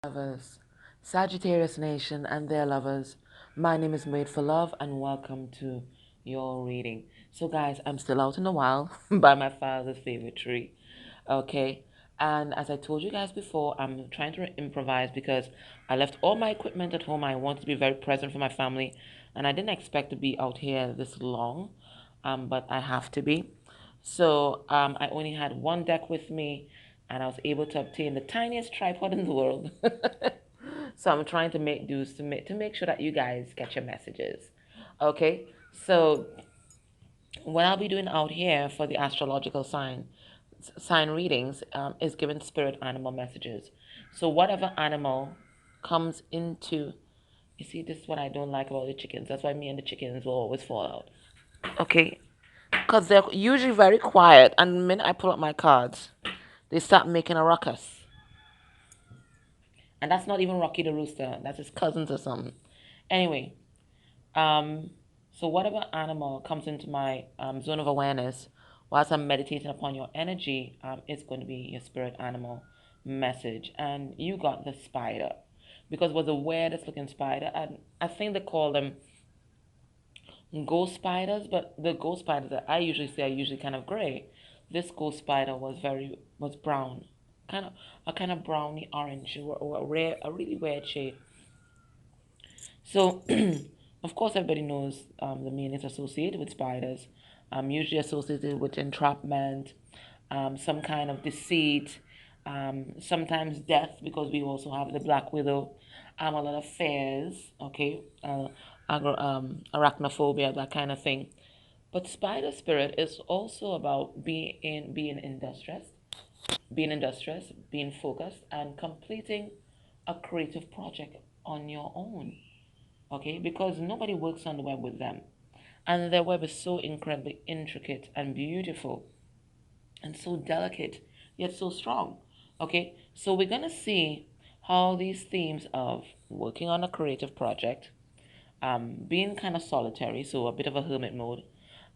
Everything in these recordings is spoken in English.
Lovers, Sagittarius Nation and their lovers. My name is Made for Love and welcome to your reading. So guys, I'm still out in the wild by my father's favorite tree. Okay. And as I told you guys before, I'm trying to improvise because I left all my equipment at home. I wanted to be very present for my family and I didn't expect to be out here this long. But I have to be. So I only had one deck with me and I was able to obtain the tiniest tripod in the world. So I'm trying to make do's to make sure that you guys get your messages. Okay, so what I'll be doing out here for the astrological sign readings is giving spirit animal messages. So whatever animal comes into, you see, this is what I don't like about the chickens. That's why me and the chickens will always fall out. Okay, because they're usually very quiet, and the minute I pull up my cards, they start making a ruckus. And that's not even Rocky the Rooster. That's his cousins or something. Anyway, um, so whatever animal comes into my zone of awareness whilst I'm meditating upon your energy, it's going to be your spirit animal message. And you got the spider because it was the weirdest looking spider. And I think they call them ghost spiders, but the ghost spiders that I usually see are usually kind of gray. This ghost spider was brown, kind of browny orange, or a really weird shade. So, of course, everybody knows the meanings associated with spiders. Usually associated with entrapment, some kind of deceit, sometimes death, because we also have the Black Widow, a lot of fears, okay, arachnophobia, that kind of thing. But spider spirit is also about being industrious, being focused, and completing a creative project on your own. Okay, because nobody works on the web with them, and their web is so incredibly intricate and beautiful and so delicate yet so strong. Okay, so we're gonna see how these themes of working on a creative project, being kind of solitary, so a bit of a hermit mode,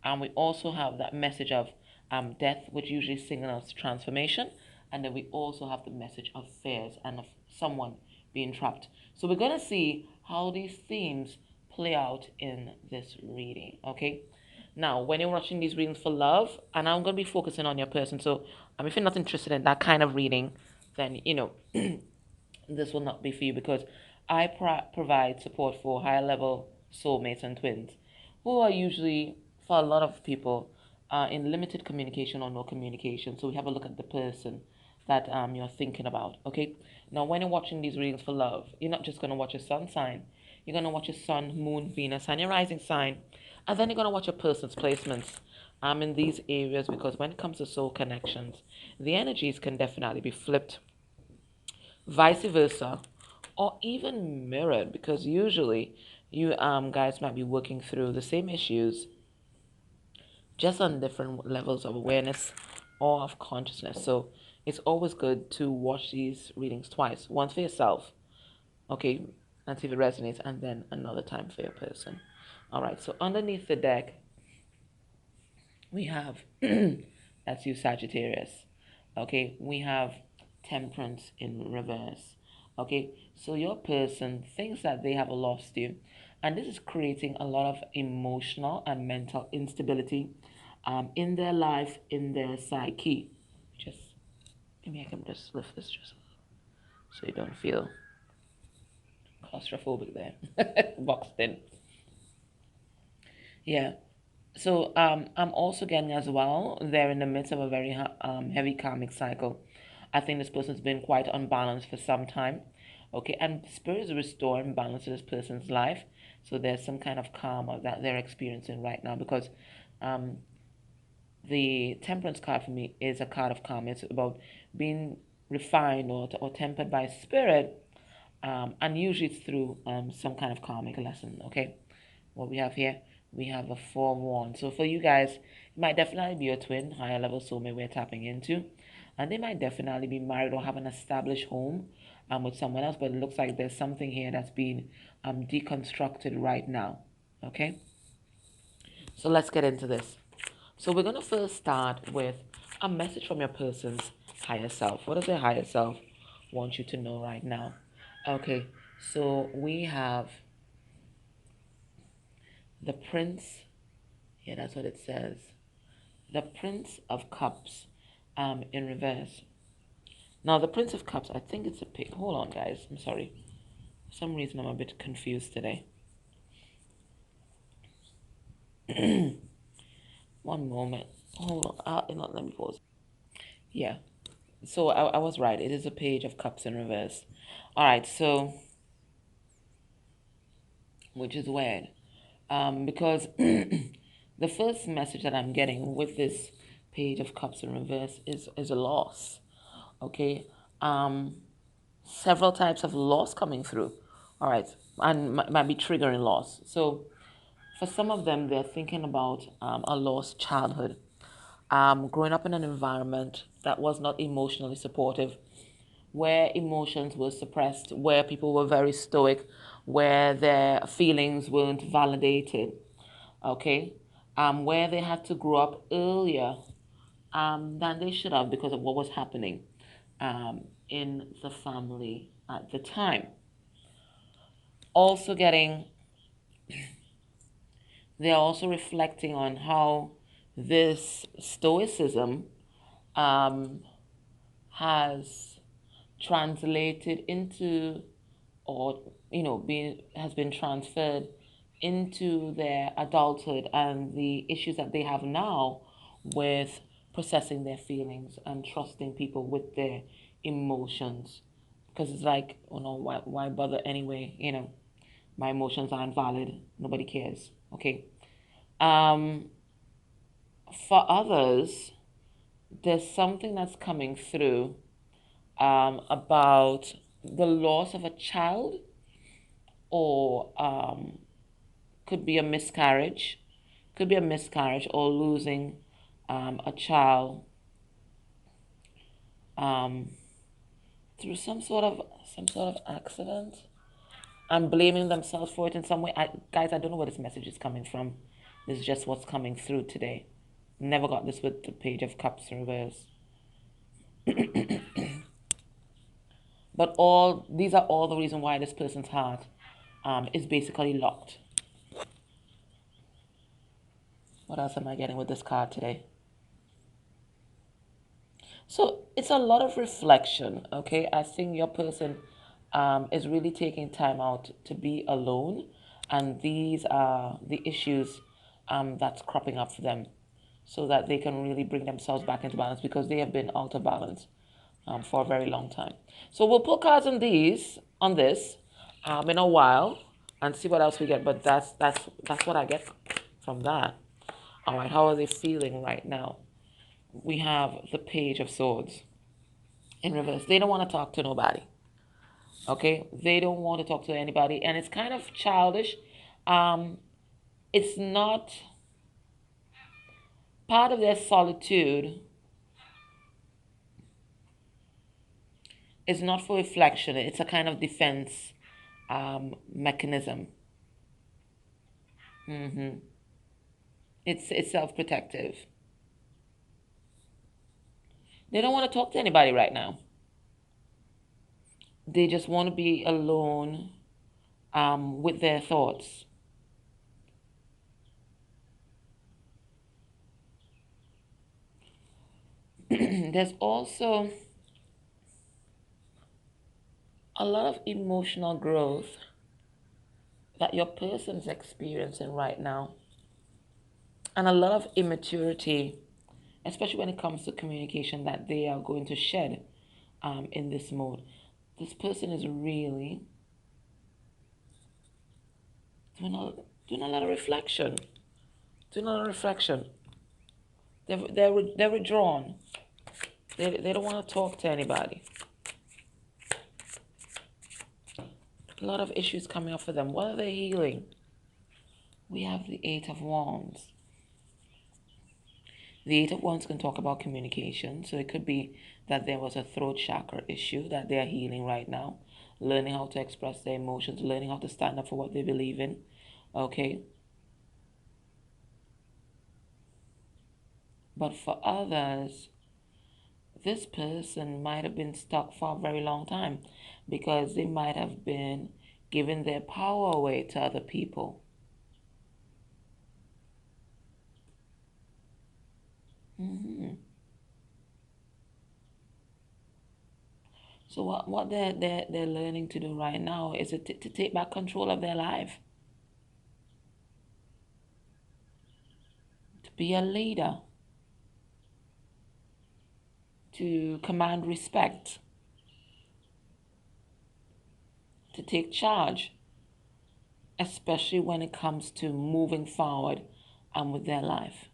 and we also have that message of death, which usually signals transformation, and then we also have the message of fears and of someone being trapped. So we're gonna see how these themes play out in this reading. Okay. Now, when you're watching these readings for love, and I'm gonna be focusing on your person, so if you're not interested in that kind of reading, then this will not be for you because I provide support for higher level soulmates and twins who are usually, for a lot of people, in limited communication or no communication. So we have a look at the person that you're thinking about. Okay. Now, when you're watching these readings for love, you're not just going to watch your sun sign. You're going to watch your sun, moon, Venus, and your rising sign. And then you're going to watch your person's placements in these areas because when it comes to soul connections, the energies can definitely be flipped, vice versa, or even mirrored because usually you guys might be working through the same issues just on different levels of awareness or of consciousness. So it's always good to watch these readings twice, once for yourself, okay, and see if it resonates, and then another time for your person. All right, so underneath the deck, we have that's you, Sagittarius. Okay, we have Temperance in reverse. Okay, so your person thinks that they have lost you, and this is creating a lot of emotional and mental instability in their life, in their psyche. Just maybe I can just lift this just so you don't feel claustrophobic there, boxed in. Yeah. So I'm also getting as well, they're in the midst of a very heavy karmic cycle. I think this person's been quite unbalanced for some time. Okay, and spirit is restoring balance to this person's life. So there's some kind of karma that they're experiencing right now because um, the temperance card for me is a card of karma. It's about being refined or tempered by spirit, and usually it's through some kind of karmic lesson. Okay, what we have here, we have a four of wands. So for you guys, it might definitely be a twin, higher level soulmate we're tapping into, and they might definitely be married or have an established home with someone else. But it looks like there's something here that's being deconstructed right now. Okay, so let's get into this. So we're gonna first start with a message from your person's higher self. What does their higher self want you to know right now? Okay, so we have the Prince. Yeah, that's what it says. The Prince of Cups, in reverse. Now, the Prince of Cups, I think it's a pig. Hold on, guys. I'm sorry. For some reason, I'm a bit confused today. One moment. Hold on. Let me pause. Yeah. So I was right. It is a page of cups in reverse. All right. So, which is weird. Because the first message that I'm getting with this page of cups in reverse is a loss. Okay. Several types of loss coming through. All right. And might be triggering loss. So, for some of them, they're thinking about a lost childhood, growing up in an environment that was not emotionally supportive, where emotions were suppressed, where people were very stoic, where their feelings weren't validated, okay? Where they had to grow up earlier than they should have because of what was happening in the family at the time. Also getting, they're also reflecting on how this stoicism um, has translated into, or being has been transferred into their adulthood and the issues that they have now with processing their feelings and trusting people with their emotions, because it's like, why bother anyway, my emotions aren't valid, nobody cares. Okay. um for others, there's something that's coming through about the loss of a child, or could be a miscarriage, or losing a child um, through some sort of accident, and blaming themselves for it in some way. Guys, I don't know where this message is coming from. This is just what's coming through today. Never got this with the page of cups reverse. But all these are all the reason why this person's heart is basically locked. What else am I getting with this card today? So it's a lot of reflection, okay? I think your person is really taking time out to be alone, and these are the issues that's cropping up for them, so that they can really bring themselves back into balance, because they have been out of balance for a very long time. So we'll put cards on this in a while and see what else we get. But that's what I get from that. All right, how are they feeling right now? We have the Page of Swords in reverse. They don't want to talk to nobody. Okay, they don't want to talk to anybody, and it's kind of childish. Um, it's not part of their solitude. It's not for reflection. It's a kind of defense mechanism. It's self-protective. They don't want to talk to anybody right now. They just want to be alone with their thoughts. There's also a lot of emotional growth that your person's experiencing right now, and a lot of immaturity, especially when it comes to communication, that they are going to shed in this mode. This person is really doing a, doing a lot of reflection. Doing a lot of reflection. They're withdrawn. They don't want to talk to anybody. A lot of issues coming up for them. What are they healing? We have the Eight of Wands. The Eight of Wands can talk about communication. So it could be that there was a throat chakra issue that they are healing right now. Learning how to express their emotions. Learning how to stand up for what they believe in. Okay? But for others, this person might have been stuck for a very long time. because they might have been giving their power away to other people. Hmm. So what they're learning to do right now is to take back control of their life, to be a leader, to command respect, to take charge, especially when it comes to moving forward and with their life.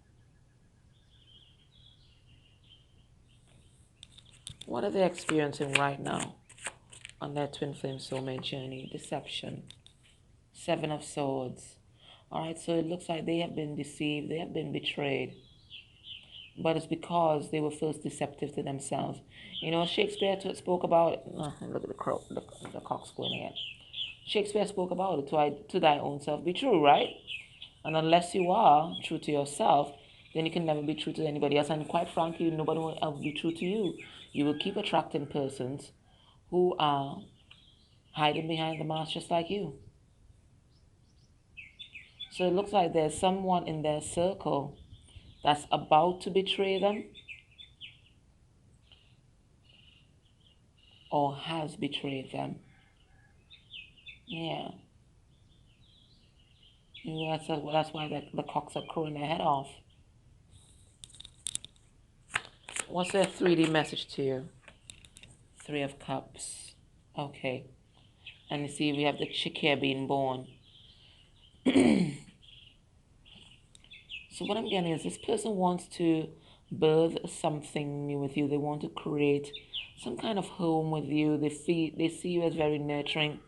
What are they experiencing right now on their twin flame soulmate journey? Deception. Seven of Swords. All right, so it looks like they have been deceived, they have been betrayed, but it's because they were first deceptive to themselves. You know, Shakespeare spoke about. Look at the crow, the cock's going again. Shakespeare spoke about it, to thy own self be true, right? And unless you are true to yourself, then you can never be true to anybody else. And quite frankly, nobody will ever be true to you. You will keep attracting persons who are hiding behind the mask just like you. So it looks like there's someone in their circle that's about to betray them or has betrayed them. Yeah. That's why the cocks are crowing their head off. What's their 3D message to you? Three of Cups. Okay. And you see, we have the chick here being born. So what I'm getting is this person wants to birth something new with you. They want to create some kind of home with you. They see you as very nurturing.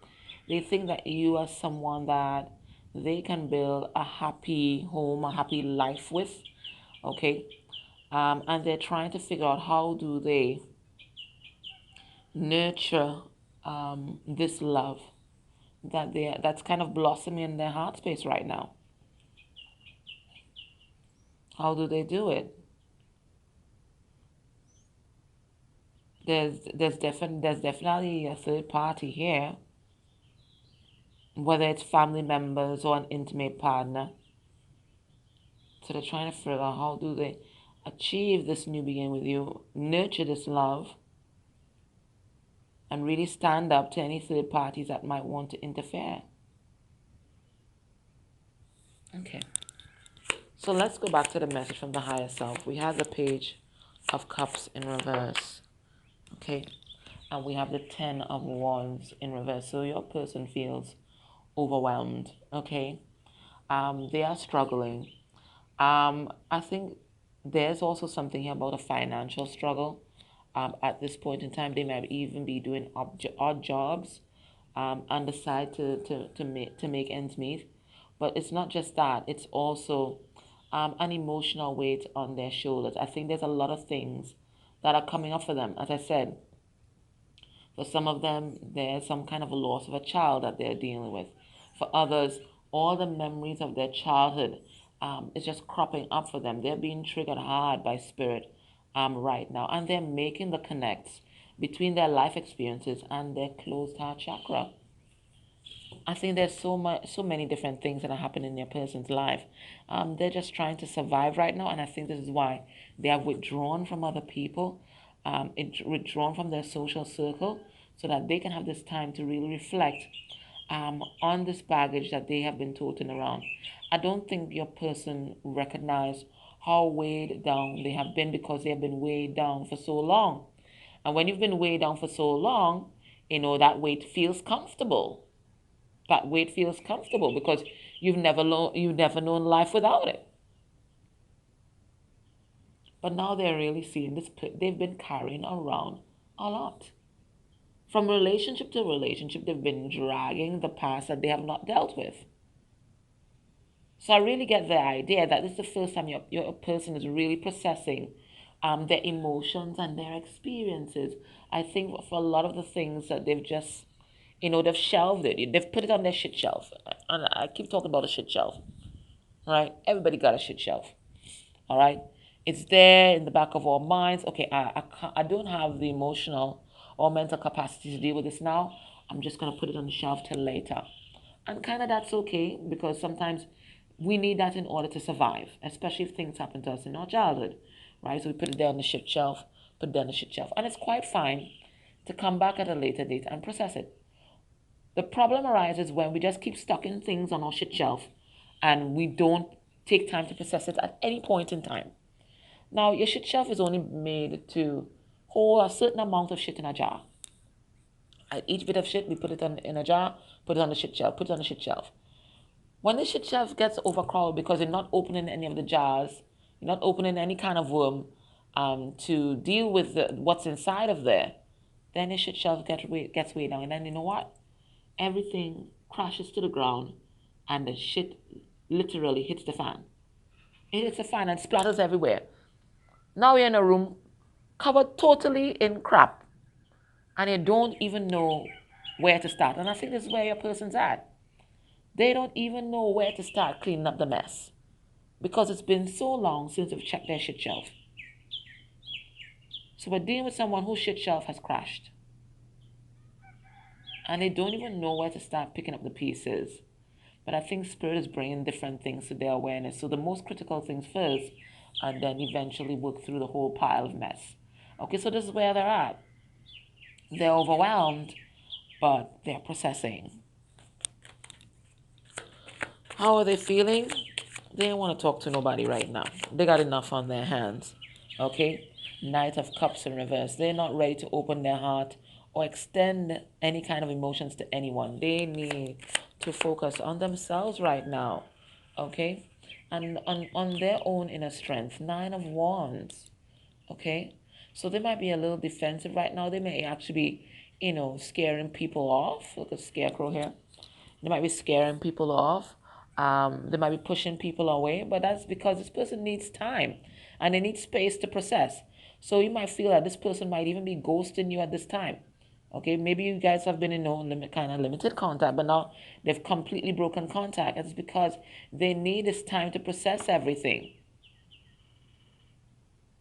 They think that you are someone that they can build a happy home, a happy life with. Okay. And they're trying to figure out how do they nurture this love that's kind of blossoming in their heart space right now. How do they do it? There's definitely a third party here, whether it's family members or an intimate partner. So they're trying to figure out how do they achieve this new beginning with you, nurture this love, and really stand up to any third parties that might want to interfere. Okay. So let's go back to the message from the higher self. We have the Page of Cups in reverse. Okay. And we have the Ten of Wands in reverse. So your person feels overwhelmed. Okay. They are struggling. I think there's also something here about a financial struggle. At this point in time, they might even be doing odd jobs on the side to make ends meet. But it's not just that; it's also an emotional weight on their shoulders. I think there's a lot of things that are coming up for them. As I said, for some of them, there's some kind of a loss of a child that they're dealing with. For others, all the memories of their childhood is just cropping up for them. They're being triggered hard by spirit right now, and they're making the connects between their life experiences and their closed heart chakra. I think there's so many different things that are happening in your person's life. They're just trying to survive right now, and I think this is why they have withdrawn from other people, withdrawn from their social circle, so that they can have this time to really reflect on this baggage that they have been toting around. I don't think your person recognize how weighed down they have been because they have been weighed down for so long. And when you've been weighed down for so long, that weight feels comfortable. That weight feels comfortable because you've never known life without it. But now they're really seeing this. They've been carrying around a lot. From relationship to relationship, they've been dragging the past that they have not dealt with. So I really get the idea that this is the first time your person is really processing their emotions and their experiences. I think for a lot of the things that they've just, they've shelved it. They've put it on their shit shelf. And I keep talking about a shit shelf, right? Everybody got a shit shelf, all right? It's there in the back of our minds. Okay, I don't have the emotional or mental capacity to deal with this now. I'm just going to put it on the shelf till later. And kind of that's okay, because sometimes we need that in order to survive, especially if things happen to us in our childhood, right? So we put it there on the shit shelf, put it there on the shit shelf. And it's quite fine to come back at a later date and process it. The problem arises when we just keep stocking things on our shit shelf and we don't take time to process it at any point in time. Now, your shit shelf is only made to hold a certain amount of shit in a jar. At each bit of shit, we put it in a jar, put it on the shit shelf, put it on the shit shelf. When the shit shelf gets overcrowded because you're not opening any of the jars, you're not opening any kind of worm to deal with what's inside of there, then the shit shelf gets way down. And then you know what? Everything crashes to the ground and the shit literally hits the fan. It hits the fan and splatters everywhere. Now you're in a room covered totally in crap and you don't even know where to start. And I think this is where your person's at. They don't even know where to start cleaning up the mess because it's been so long since they've checked their shit shelf. So we're dealing with someone whose shit shelf has crashed and they don't even know where to start picking up the pieces. But I think Spirit is bringing different things to their awareness. So the most critical things first, and then eventually work through the whole pile of mess. Okay, so this is where they're at. They're overwhelmed, but they're processing. How are they feeling? They don't want to talk to nobody right now. They got enough on their hands. Okay? Knight of Cups in reverse. They're not ready to open their heart or extend any kind of emotions to anyone. They need to focus on themselves right now. Okay? And on their own inner strength. 9 of Wands. Okay? So they might be a little defensive right now. They may actually be, scaring people off. Look at Scarecrow here. They might be scaring people off. They might be pushing people away, but that's because this person needs time and they need space to process. So you might feel that this person might even be ghosting you at this time. Okay, maybe you guys have been in kind of limited contact, but now they've completely broken contact. It's because they need this time to process everything.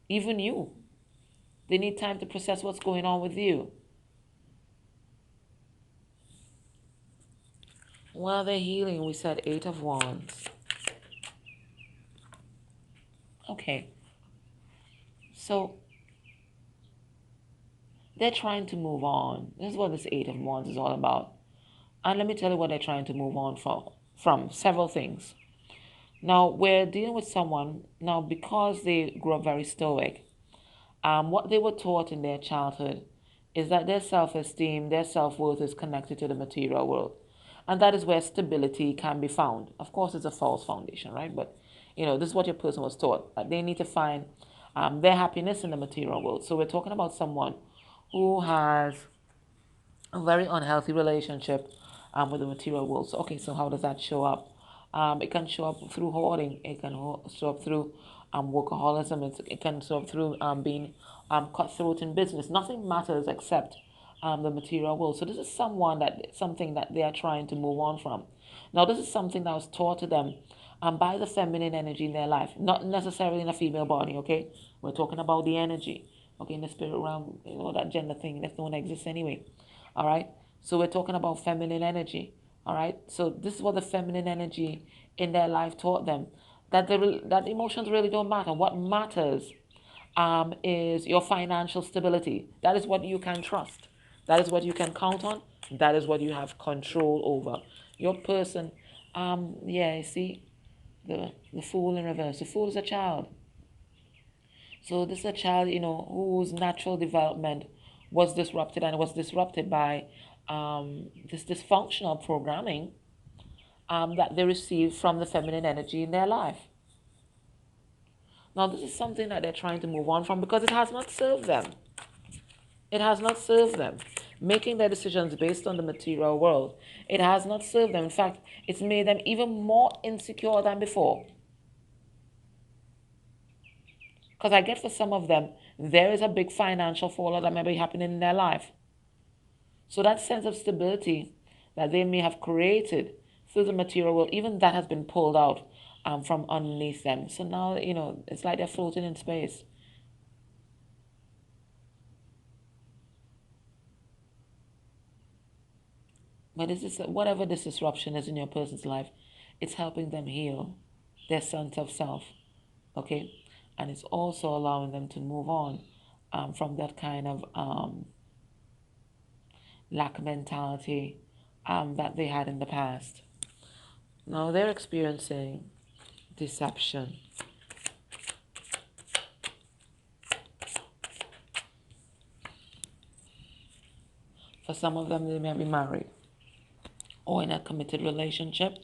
Even you. They need time to process what's going on with you. While they're healing, we said 8 of Wands. Okay. So they're trying to move on. This is what this 8 of Wands is all about. And let me tell you what they're trying to move on from several things. Now, we're dealing with someone, now because they grew up very stoic, what they were taught in their childhood is that their self-esteem, their self-worth is connected to the material world. And that is where stability can be found. Of course, it's a false foundation, right? But, this is what your person was taught. That they need to find their happiness in the material world. So we're talking about someone who has a very unhealthy relationship with the material world. So, okay, so how does that show up? It can show up through hoarding. It can show up through workaholism. It can show up through being cutthroat in business. Nothing matters except the material world. So this is something that they are trying to move on from. Now, this is something that was taught to them by the feminine energy in their life, not necessarily in a female body, okay? We're talking about the energy, okay, in the spirit realm, that gender thing that don't exist anyway, all right? So we're talking about feminine energy, all right? So this is what the feminine energy in their life taught them, that emotions really don't matter. What matters is your financial stability. That is what you can trust. That is what you can count on. That is what you have control over. Your person, you see, the Fool in reverse. The Fool is a child. So this is a child, whose natural development was disrupted, and it was disrupted by this dysfunctional programming that they received from the feminine energy in their life. Now, this is something that they're trying to move on from because it has not served them. It has not served them. Making their decisions based on the material world, it has not served them. In fact, it's made them even more insecure than before. Because I get for some of them, there is a big financial fallout that may be happening in their life. So that sense of stability that they may have created through the material world, even that has been pulled out from underneath them. So now, it's like they're floating in space. But this is whatever this disruption is in your person's life, it's helping them heal their sense of self, okay? And it's also allowing them to move on from that kind of lack mentality that they had in the past. Now they're experiencing deception. For some of them, they may be married or in a committed relationship.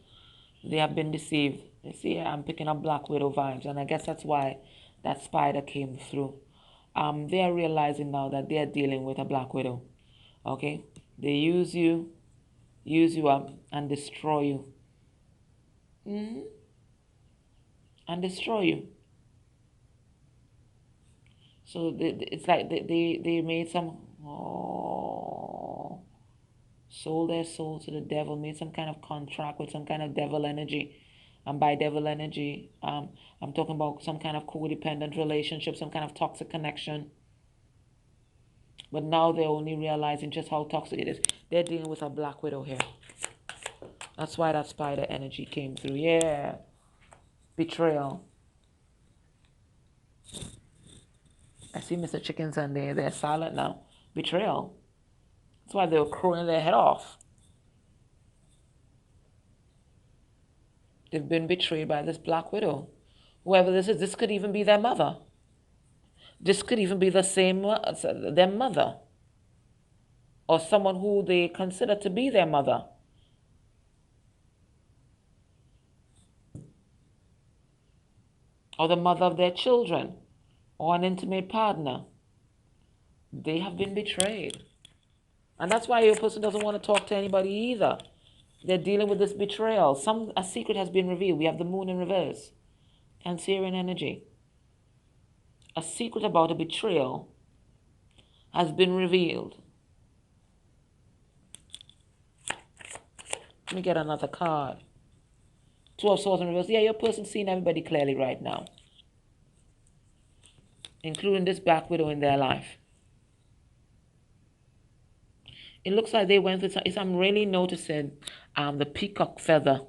They have been deceived. You see, I'm picking up Black Widow vibes, and I guess that's why that spider came through. They are realizing now that they are dealing with a Black Widow. Okay? They use you up, and destroy you. hmm And destroy you. So it's like they made some, sold their soul to the devil, made some kind of contract with some kind of devil energy. And by devil energy, I'm talking about some kind of codependent relationship, some kind of toxic connection. But now they're only realizing just how toxic it is. They're dealing with a Black Widow here. That's why that spider energy came through. Yeah. Betrayal. I see Mr. Chickens and they're silent now. Betrayal. That's why they were crowing their head off. They've been betrayed by this Black Widow. Whoever this is, this could even be their mother. This could even be the same, their mother. Or someone who they consider to be their mother. Or the mother of their children. Or an intimate partner. They have been betrayed. And that's why your person doesn't want to talk to anybody either. They're dealing with this betrayal. A secret has been revealed. We have the moon in reverse. Cancerian energy. A secret about a betrayal has been revealed. Let me get another card. Two of Swords in reverse. Yeah, your person's seeing everybody clearly right now. Including this Black Widow in their life. It looks like they went through some, I'm really noticing the peacock feather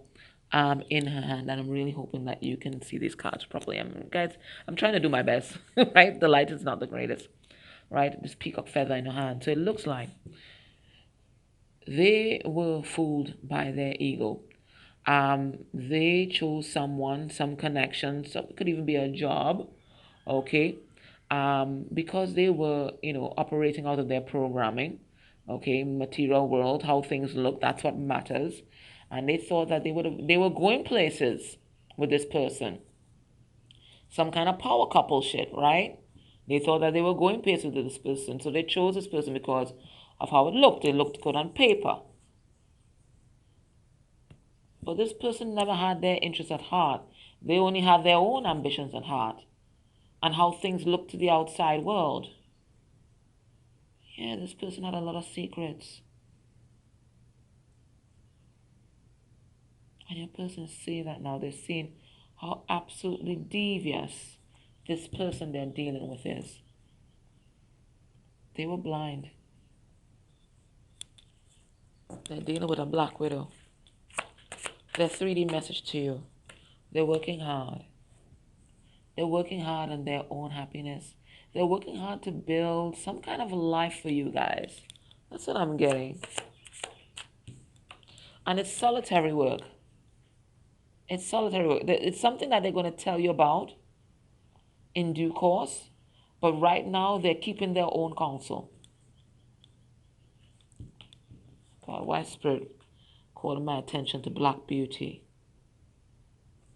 in her hand, and I'm really hoping that you can see these cards properly. Guys, I'm trying to do my best, right? The light is not the greatest, right? This peacock feather in her hand. So it looks like they were fooled by their ego. They chose someone, some connection, so it could even be a job, okay? Because they were, operating out of their programming, okay, material world, how things look, that's what matters. And they thought that they were going places with this person. Some kind of power couple shit, right? They thought that they were going places with this person. So they chose this person because of how it looked. It looked good on paper. But this person never had their interests at heart. They only had their own ambitions at heart and how things look to the outside world. Yeah, this person had a lot of secrets. And your person see that now. They're seeing how absolutely devious this person they're dealing with is. They were blind. They're dealing with a Black Widow. Their 3D message to you. They're working hard. They're working hard on their own happiness. They're working hard to build some kind of life for you guys. That's what I'm getting. And it's solitary work. It's solitary work. It's something that they're going to tell you about in due course. But right now, they're keeping their own counsel. God, why Spirit calling my attention to Black Beauty?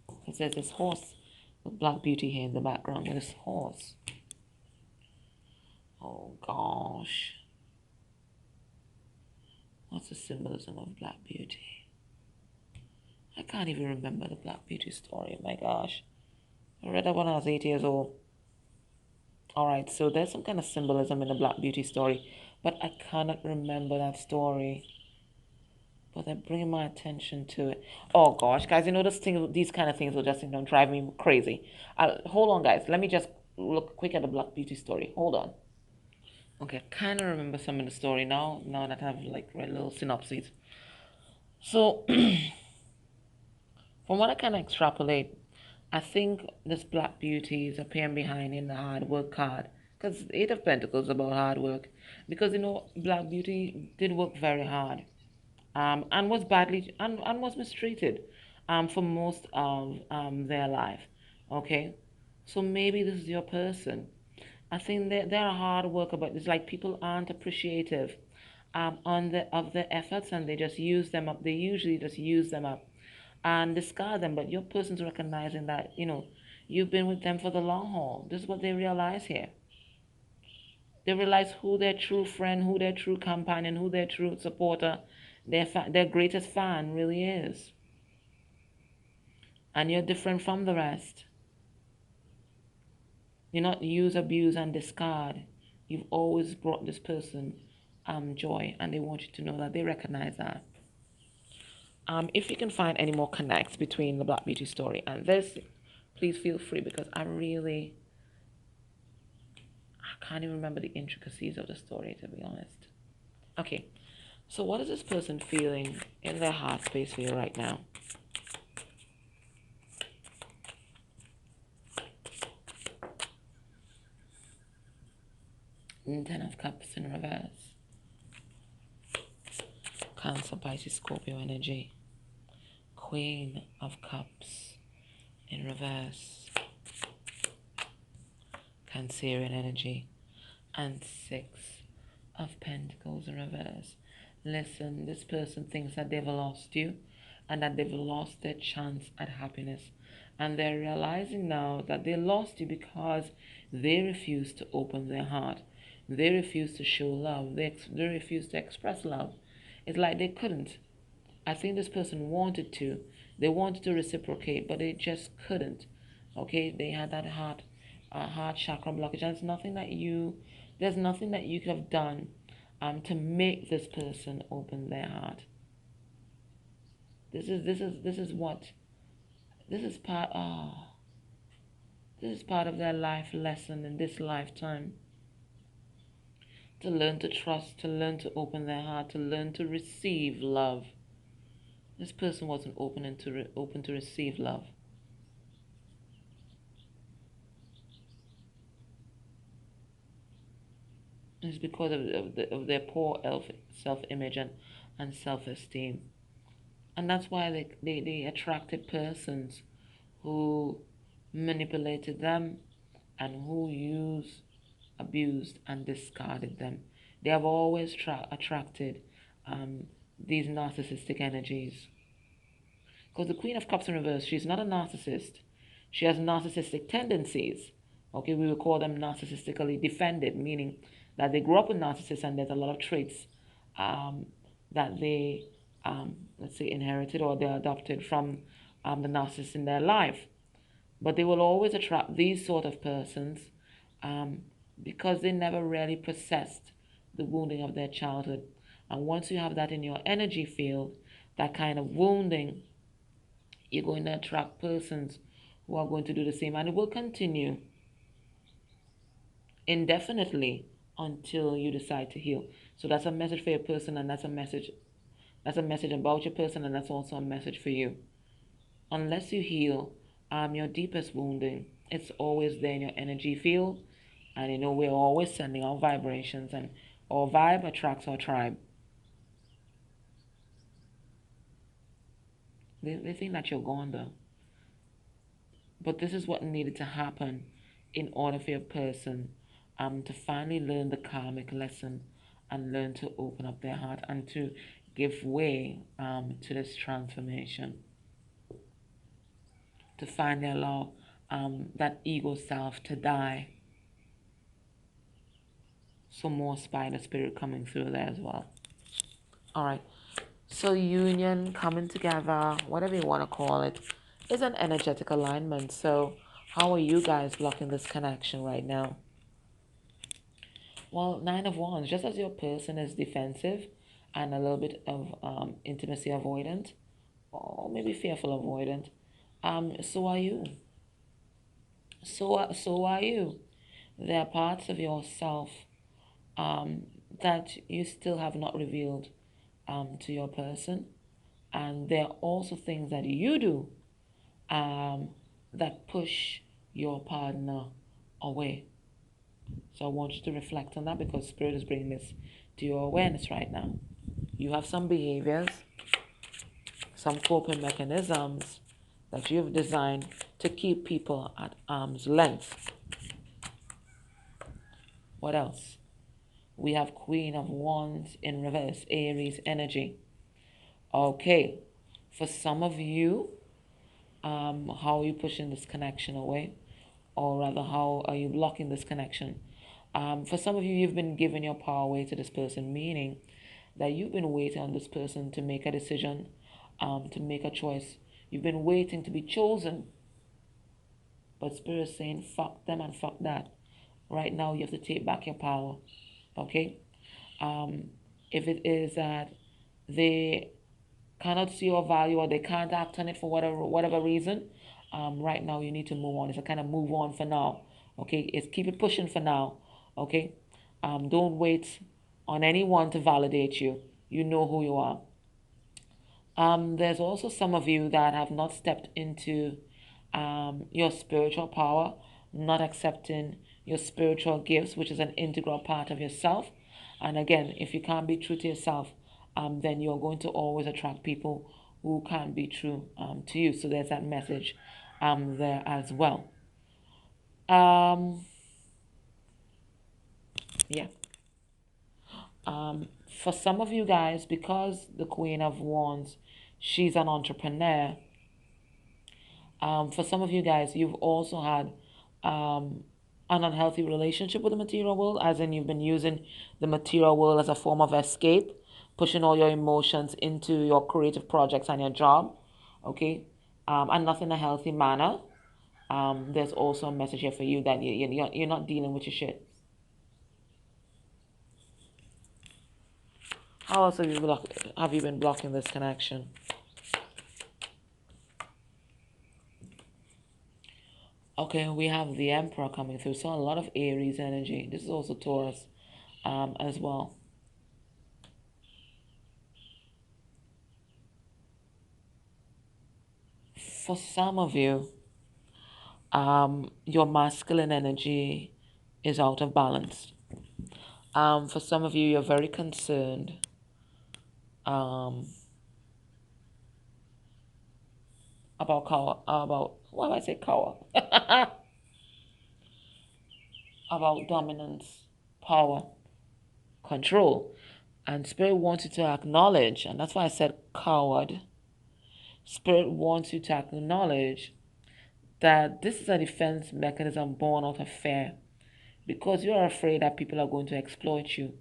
Because there's this horse with Black Beauty here in the background. There's this horse. Oh, gosh. What's the symbolism of Black Beauty? I can't even remember the Black Beauty story. My gosh. I read that when I was 8 years old. Alright, so there's some kind of symbolism in the Black Beauty story. But I cannot remember that story. But they're bringing my attention to it. Oh gosh, guys, these kind of things will just drive me crazy. Hold on, guys. Let me just look quick at the Black Beauty story. Hold on. Okay, I kind of remember some of the story now that I've read little synopses. So, from what I can extrapolate, I think this Black Beauty is appearing behind in the hard work card. Because Eight of Pentacles is about hard work. Because, Black Beauty did work very hard. And was badly, and was mistreated for most of their life. Okay? So maybe this is your person. I think they're a hard worker, but it's like people aren't appreciative on of their efforts, and they just use them up. They usually just use them up and discard them. But your person's recognizing that you've been with them for the long haul. This is what they realize here. They realize who their true friend, who their true companion, who their true supporter, their greatest fan really is. And you're different from the rest. You're not use, abuse, and discard. You've always brought this person joy, and they want you to know that they recognize that. If you can find any more connects between the Black Beauty story and this, please feel free, because I can't even remember the intricacies of the story, to be honest. Okay, so what is this person feeling in their heart space for you right now? Ten of Cups in reverse. Cancer, Pisces, Scorpio energy. Queen of Cups in reverse. Cancerian energy. And Six of Pentacles in reverse. Listen, this person thinks that they've lost you and that they've lost their chance at happiness. And they're realizing now that they lost you because they refused to open their heart. They refused to show love. They refused to express love. It's like they couldn't. I think this person wanted to. They wanted to reciprocate, but they just couldn't. Okay, they had that heart chakra blockage, and there's nothing that you could have done, to make this person open their heart. This is part. This is part of their life lesson in this lifetime. To learn to trust, to learn to open their heart, to learn to receive love. This person wasn't open to receive love. It's because of their poor self-image and self-esteem. And that's why they attracted persons who manipulated them and who used, abused, and discarded them. They have always attracted these narcissistic energies. Because the Queen of Cups in reverse, she's not a narcissist. She has narcissistic tendencies. Okay, we will call them narcissistically defended, meaning that they grew up with narcissists and there's a lot of traits that they, let's say, inherited or they adopted from the narcissist in their life. But they will always attract these sort of persons um, because they never really processed the wounding of their childhood. And once you have that in your energy field, that kind of wounding, you're going to attract persons who are going to do the same, and it will continue indefinitely until you decide to heal. So that's a message for your person, and that's a message about your person, and that's also a message for you. Unless you heal your deepest wounding, it's always there in your energy field. And we're always sending out vibrations, and our vibe attracts our tribe. They think that you're gone though. But this is what needed to happen in order for your person to finally learn the karmic lesson and learn to open up their heart and to give way to this transformation. To finally allow that ego self to die. So more spider spirit coming through there as well. All right. So union, coming together, whatever you want to call it, is an energetic alignment. So how are you guys blocking this connection right now? Well, Nine of Wands, just as your person is defensive and a little bit of intimacy avoidant, or maybe fearful avoidant, so are you. So are you. There are parts of yourself that you still have not revealed to your person. And there are also things that you do that push your partner away. So I want you to reflect on that because Spirit is bringing this to your awareness right now. You have some behaviors, some coping mechanisms that you've designed to keep people at arm's length. What else? We have Queen of Wands in reverse, Aries energy. Okay, for some of you, how are you pushing this connection away? Or rather, how are you blocking this connection? For some of you, you've been giving your power away to this person, meaning that you've been waiting on this person to make a decision, to make a choice. You've been waiting to be chosen. But Spirit is saying, fuck them and fuck that. Right now, you have to take back your power. Okay? If it is that they cannot see your value or they can't act on it for whatever reason, right now you need to move on. It's a kind of move on for now. Okay? It's keep it pushing for now. Okay? Don't wait on anyone to validate you. You know who you are. There's also some of you that have not stepped into your spiritual power, not accepting your spiritual gifts, which is an integral part of yourself. And again, if you can't be true to yourself, then you're going to always attract people who can't be true to you. So there's that message there as well. Yeah. For some of you guys, because the Queen of Wands, she's an entrepreneur. For some of you guys, you've also had an unhealthy relationship with the material world, as in you've been using the material world as a form of escape, pushing all your emotions into your creative projects and your job, okay? And not in a healthy manner. There's also a message here for you that you're not dealing with your shit. How else have you been blocking this connection? Okay, we have the Emperor coming through. So a lot of Aries energy. This is also Taurus as well. For some of you, your masculine energy is out of balance. For some of you, you're very concerned about what do I say cower? About dominance, power, control. And Spirit wants you to acknowledge, and that's why I said coward. Spirit wants you to acknowledge that this is a defense mechanism born out of fear because you are afraid that people are going to exploit you.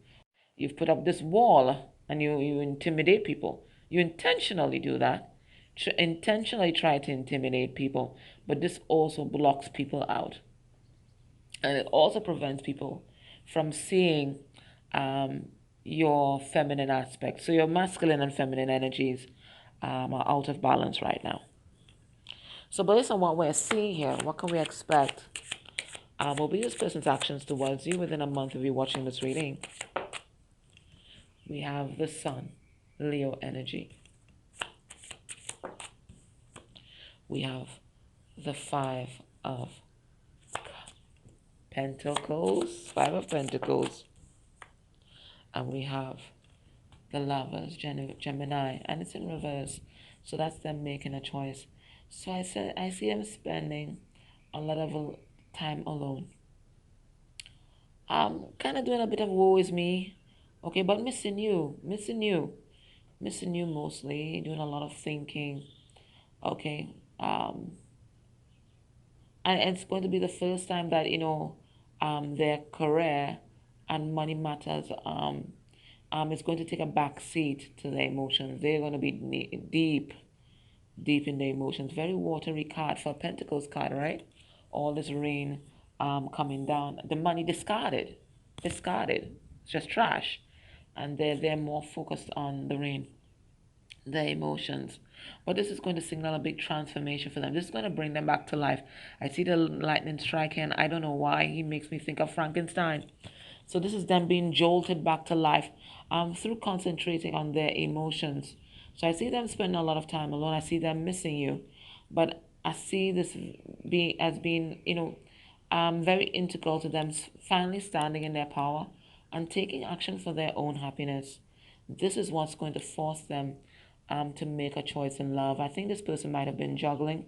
You've put up this wall and you intimidate people. You intentionally do that, intentionally try to intimidate people, but this also blocks people out. And it also prevents people from seeing your feminine aspects. So your masculine and feminine energies are out of balance right now. So based on what we're seeing here, what can we expect will be this person's actions towards you within a month of you watching this reading? We have the Sun, Leo energy. We have the Five of Pentacles, Five of Pentacles. And we have the Lovers, Gemini, and it's in reverse. So that's them making a choice. So I see them spending a lot of time alone. I'm kind of doing a bit of woe is me, okay, but missing you mostly, doing a lot of thinking, okay. And it's going to be the first time that their career and money matters is going to take a back seat to their emotions. They're going to be deep in their emotions. Very watery card for a Pentacles card, right? All this rain coming down. The money discarded. It's just trash. And they're more focused on the rain, their emotions. But this is going to signal a big transformation for them. This is going to bring them back to life. I see the lightning striking. I don't know why. He makes me think of Frankenstein. So this is them being jolted back to life through concentrating on their emotions. So I see them spending a lot of time alone. I see them missing you. But I see this being as being, very integral to them finally standing in their power and taking action for their own happiness. This is what's going to force them to make a choice in love. I think this person might have been juggling.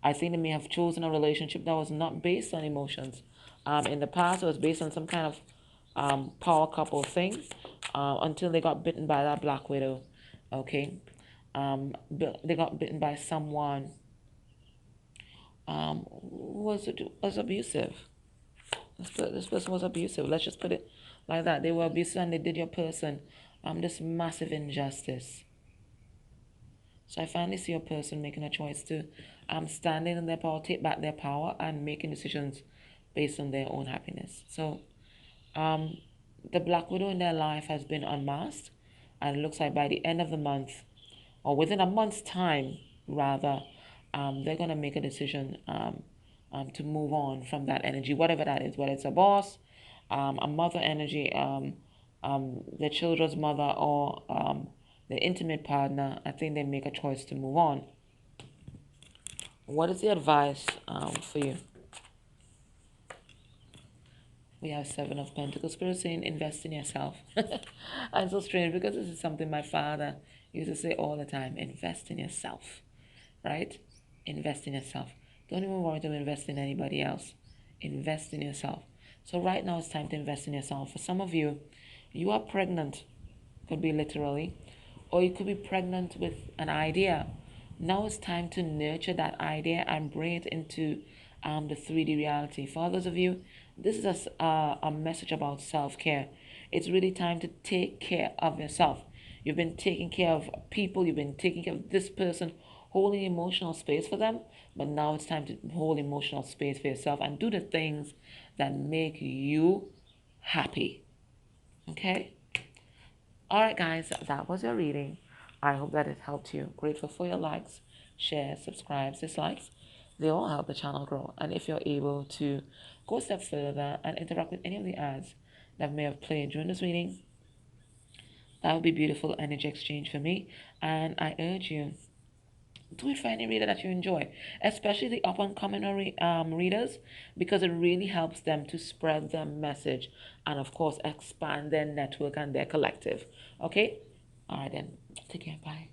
I think they may have chosen a relationship that was not based on emotions. In the past, it was based on some kind of power couple thing until they got bitten by that Black Widow. Okay, they got bitten by someone who was abusive. This person was abusive. Let's just put it like that. They were abusive and they did your person this massive injustice. So I finally see a person making a choice to standing in their power, take back their power, and making decisions based on their own happiness. So um, the Black Widow in their life has been unmasked, and it looks like by the end of the month, or within a month's time, rather, they're gonna make a decision to move on from that energy, whatever that is, whether it's a boss, a mother energy, their children's mother, or their intimate partner. I think they make a choice to move on. What is the advice for you? We have Seven of Pentacles. Spirit saying, invest in yourself. I'm so strange because this is something my father used to say all the time. Invest in yourself, right? Invest in yourself. Don't even worry to invest in anybody else. Invest in yourself. So right now it's time to invest in yourself. For some of you, you are pregnant. Could be literally. Or you could be pregnant with an idea. Now it's time to nurture that idea and bring it into the 3D reality. For others of you, this is a message about self-care. It's really time to take care of yourself. You've been taking care of people. You've been taking care of this person, holding emotional space for them. But now it's time to hold emotional space for yourself and do the things that make you happy. Okay? All right, guys, that was your reading. I hope that it helped you. Grateful for your likes, shares, subscribes, dislikes. They all help the channel grow. And if you're able to go a step further and interact with any of the ads that may have played during this reading, that would be beautiful energy exchange for me. And I urge you, do it for any reader that you enjoy, especially the up and coming readers, because it really helps them to spread their message and, of course, expand their network and their collective. Okay? All right, then. Take care. Bye.